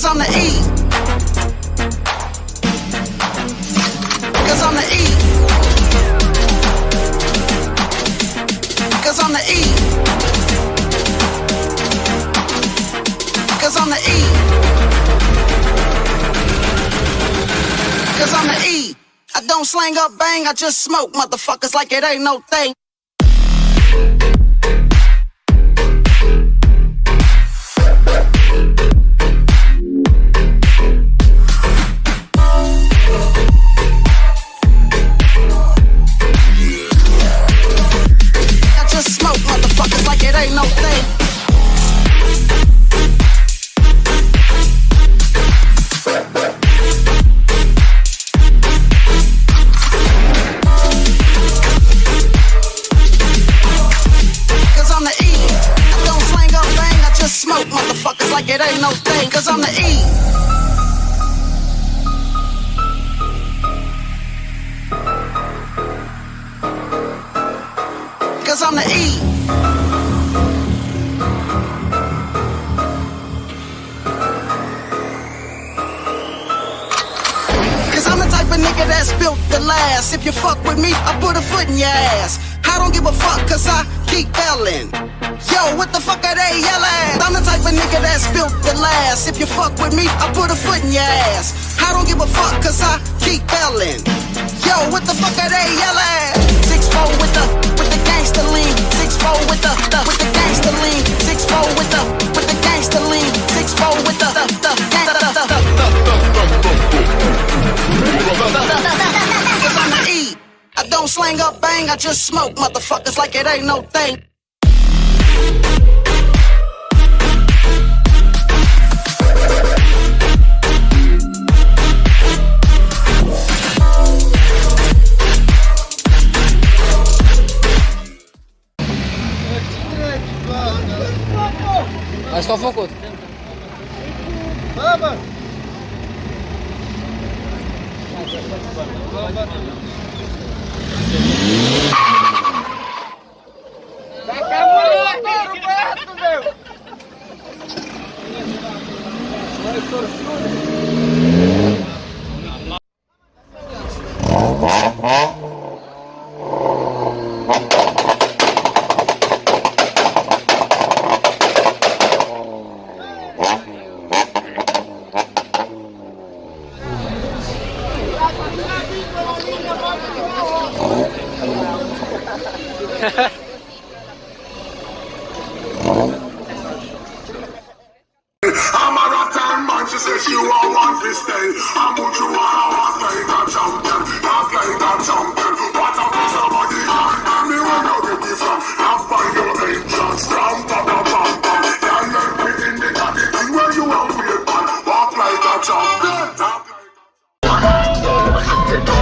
Cause I'm the E. Cause I'm the E. Cause I'm the E. Cause I'm the E. Cause I'm the E. I don't slang up bang, I just smoke motherfuckers like it ain't no thing. I just smoke motherfuckers like it ain't no thing. Smoke motherfuckers like it ain't no thing. Cause I'm the E. Cause I'm the E. Cause I'm the type of nigga that's built to last. If you fuck with me, I put a foot in your ass. I don't give a fuck cause I keep yelling. Yo, what the fuck are they yelling? I'm the type of nigga that's built to last. If you fuck with me, I put a foot in your ass. I don't give a fuck cause I keep yelling. Yo, what the fuck are they yelling? 6'4" with the gangster lean. 6'4" with the gangster lean. 6'4" with the gangster lean. 6'4" with the gangster. Cause I'm the E. I don't slang up bang, I just smoke motherfuckers like it ain't no thing. Asta au făcut. Baba! Dacă am motorul, băiatul meu! I'm a rotten man, she says she won't want to stay. I'm what you want, walk like a champion, walk like a champion. What a piece of body, and me when you get it from. I'm by your entrance, from Papa Papa. Yeah, let me in the cavity where you are weird man. Walk like a champion, talk like a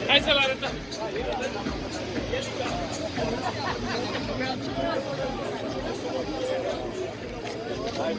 Hai să-l arătăm! Hai